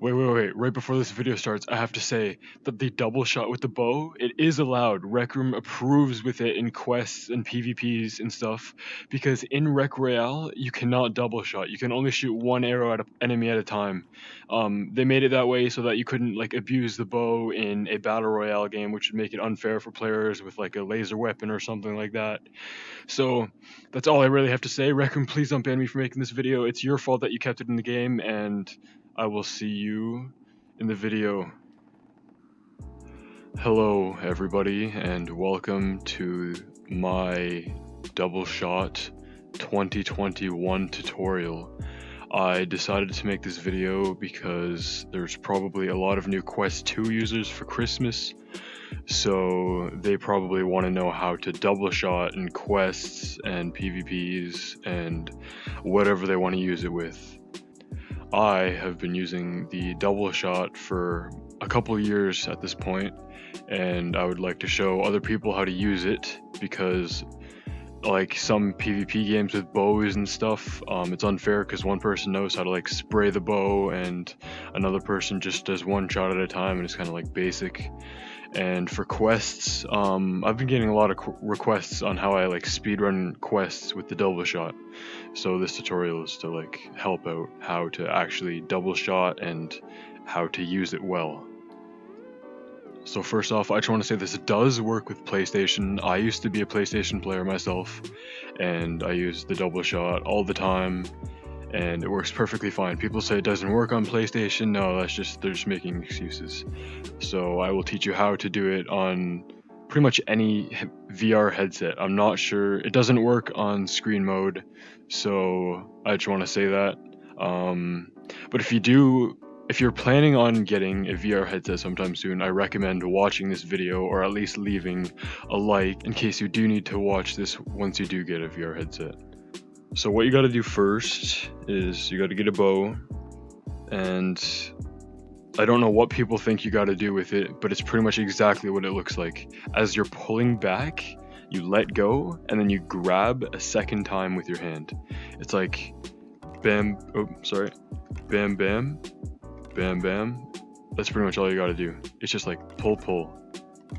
Wait. Right before this video starts, I have to say that the double shot with the bow, it is allowed. Recroom approves with it in quests and PvPs and stuff, because in Rec Royale, you cannot double shot. You can only shoot one arrow at an enemy at a time. They made it that way so that you couldn't like abuse the bow in a battle royale game, which would make it unfair for players with like a laser weapon or something like that. So that's all I really have to say. Recroom, please don't ban me for making this video. It's your fault that you kept it in the game, and I will see you in the video. Hello everybody, and welcome to my double shot 2021 tutorial. I decided to make this video because there's probably a lot of new Quest 2 users for Christmas, so they probably want to know how to double shot in quests and PvPs and whatever they want to use it with. I have been using the double shot for a couple years at this point, and I would like to show other people how to use it, because like some PvP games with bows and stuff, it's unfair because one person knows how to like spray the bow and another person just does one shot at a time, and it's kind of like basic. And for quests, I've been getting a lot of requests on how I like speedrun quests with the double shot. So this tutorial is to like help out how to actually double shot and how to use it well. So first off, I just want to say this does work with PlayStation. I used to be a PlayStation player myself, and I use the double shot all the time, and it works perfectly fine. People say it doesn't work on PlayStation. No, they're just making excuses. So I will teach you how to do it on pretty much any VR headset. I'm not sure, it doesn't work on screen mode, so I just want to say that. But if you're planning on getting a VR headset sometime soon, I recommend watching this video, or at least leaving a like in case you do need to watch this once you do get a VR headset. So what you got to do first is you got to get a bow, and I don't know what people think you got to do with it, but it's pretty much exactly what it looks like. As you're pulling back, you let go, and then you grab a second time with your hand. It's like bam, bam, bam, bam, bam. That's pretty much all you got to do. It's just like pull, pull,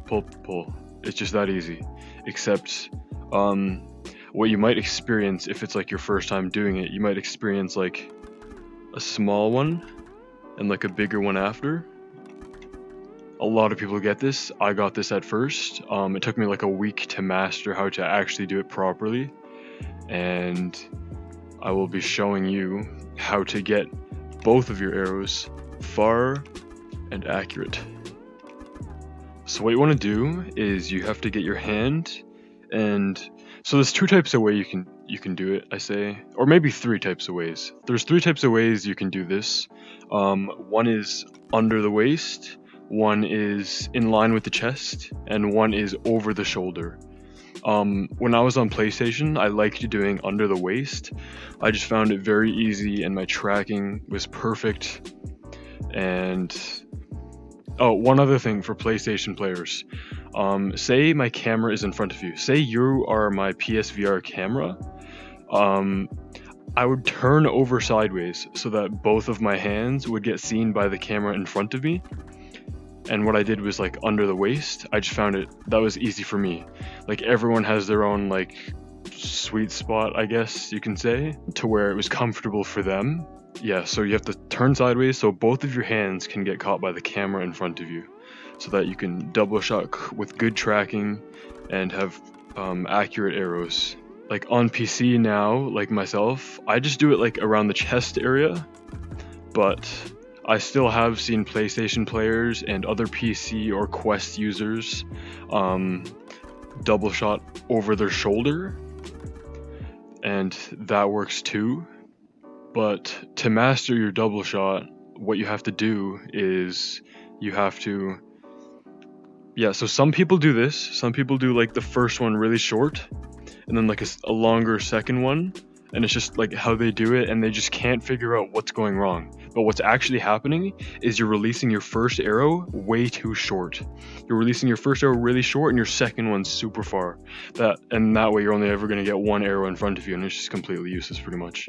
pull, pull. It's just that easy. Except, what you might experience if it's like your first time doing it, you might experience like a small one and like a bigger one after. A lot of people get this. I got this at first. It took me like a week to master how to actually do it properly, and I will be showing you how to get both of your arrows far and accurate. So what you want to do is you have to get your hand, and so there's two types of way you can do it, I say, or maybe three types of ways. There's three types of ways you can do this. One is under the waist, one is in line with the chest, and one is over the shoulder. When I was on PlayStation, I liked doing under the waist. I just found it very easy, and my tracking was perfect. And oh, one other thing for PlayStation players. Say my camera is in front of you. Say you are my PSVR camera. I would turn over sideways so that both of my hands would get seen by the camera in front of me. And what I did was like under the waist. I just found that was easy for me. Like everyone has their own like sweet spot, I guess you can say, to where it was comfortable for them. Yeah, so you have to turn sideways so both of your hands can get caught by the camera in front of you, so that you can double shot with good tracking and have accurate arrows. Like on PC now, like myself, I just do it like around the chest area, but I still have seen PlayStation players and other PC or Quest users double shot over their shoulder, and that works too. But to master your double shot, what you have to do is you have to, so some people do this. Some people do like the first one really short, and then like a longer second one, and it's just like how they do it, and they just can't figure out what's going wrong. But what's actually happening is you're releasing your first arrow way too short. You're releasing your first arrow really short and your second one super far. That way you're only ever going to get one arrow in front of you, and it's just completely useless pretty much.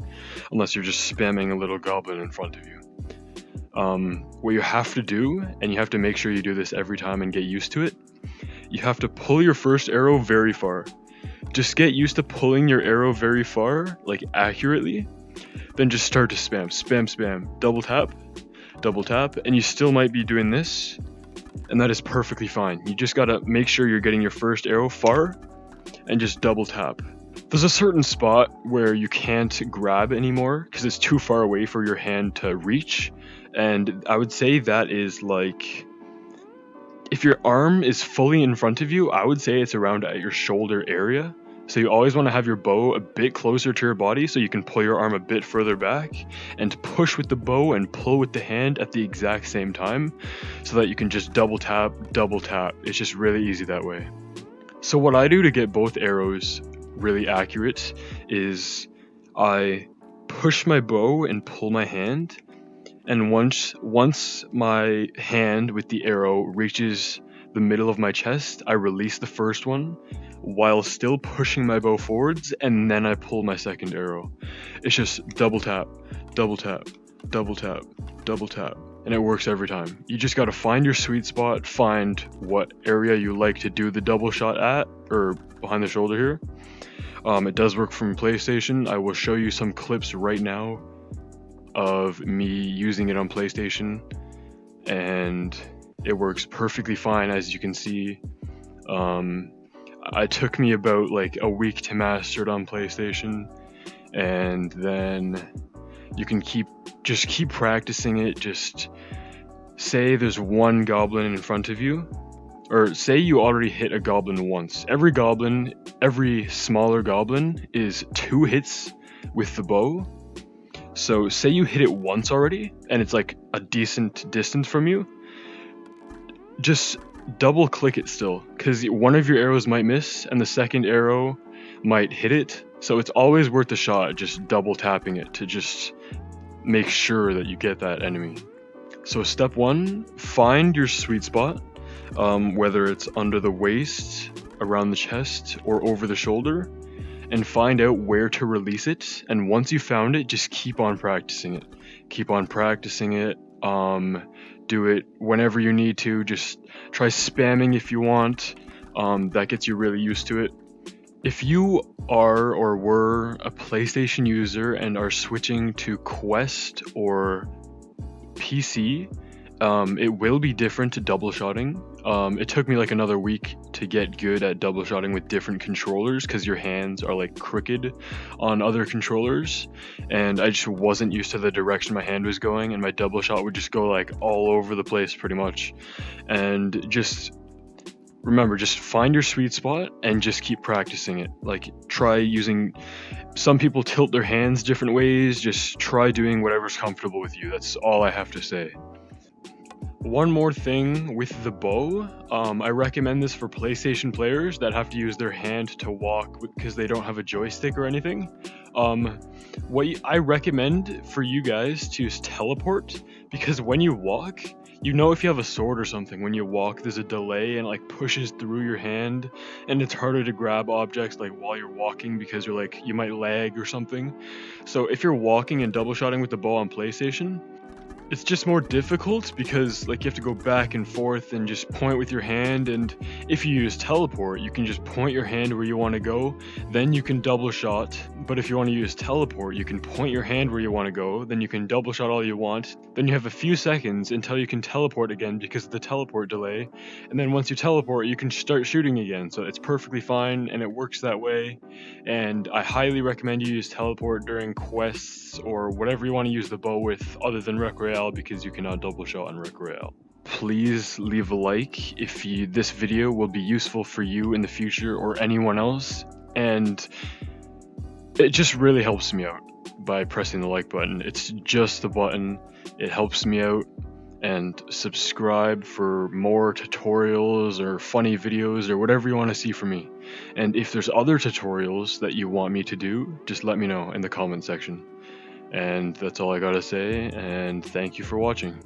Unless you're just spamming a little goblin in front of you. What you have to do, and you have to make sure you do this every time and get used to it, you have to pull your first arrow very far. Just get used to pulling your arrow very far, like accurately, then just start to spam, double tap, and you still might be doing this, and that is perfectly fine. You just gotta make sure you're getting your first arrow far, and just double tap. There's a certain spot where you can't grab anymore because it's too far away for your hand to reach, and I would say that is like, if your arm is fully in front of you, I would say it's around at your shoulder area. So you always want to have your bow a bit closer to your body so you can pull your arm a bit further back and push with the bow and pull with the hand at the exact same time so that you can just double tap. It's just really easy that way. So what I do to get both arrows really accurate is I push my bow and pull my hand, and once my hand with the arrow reaches the middle of my chest, I release the first one while still pushing my bow forwards, and then I pull my second arrow. It's just double tap, and it works every time. You just gotta find your sweet spot, find what area you like to do the double shot at, or behind the shoulder here. It does work from PlayStation. I will show you some clips right now of me using it on PlayStation, and it works perfectly fine, as you can see. It took me about like a week to master it on PlayStation, and then you can keep practicing it. Just say there's one goblin in front of you, or say you already hit a goblin once. Every smaller goblin is 2 hits with the bow. So say you hit it once already and it's like a decent distance from you, just double click it still, because one of your arrows might miss and the second arrow might hit it. So it's always worth a shot just double tapping it to just make sure that you get that enemy. So step 1, find your sweet spot, whether it's under the waist, around the chest, or over the shoulder, and find out where to release it. And once you found it, just keep on practicing it. Do it whenever you need to. Just try spamming if you want. That gets you really used to it. If you are or were a PlayStation user and are switching to Quest or PC, it will be different to double shotting. It took me like another week to get good at double shotting with different controllers, because your hands are like crooked on other controllers, and I just wasn't used to the direction my hand was going, and my double shot would just go like all over the place pretty much. And just remember, just find your sweet spot and just keep practicing it. Like, try using, some people tilt their hands different ways. Just try doing whatever's comfortable with you. That's all I have to say. One more thing with the bow, I recommend this for PlayStation players that have to use their hand to walk because they don't have a joystick or anything. I recommend for you guys to use teleport, because when you walk, you know, if you have a sword or something, when you walk there's a delay and it like pushes through your hand, and it's harder to grab objects like while you're walking because you might lag or something. So if you're walking and double shotting with the bow on PlayStation, it's just more difficult because like you have to go back and forth and just point with your hand. And if you use teleport, you can just point your hand where you want to go, then you can double shot. But if you want to use teleport, you can point your hand where you want to go, then you can double shot all you want, then you have a few seconds until you can teleport again because of the teleport delay, and then once you teleport you can start shooting again. So it's perfectly fine and it works that way, and I highly recommend you use teleport during quests or whatever you want to use the bow with other than Rec Royale, because you cannot double shot on Rec Royale. Please leave a like if this video will be useful for you in the future or anyone else, and it just really helps me out by pressing the like button. It's just the button, it helps me out. And subscribe for more tutorials or funny videos or whatever you want to see from me. And if there's other tutorials that you want me to do, just let me know in the comment section. And that's all I gotta say, and thank you for watching.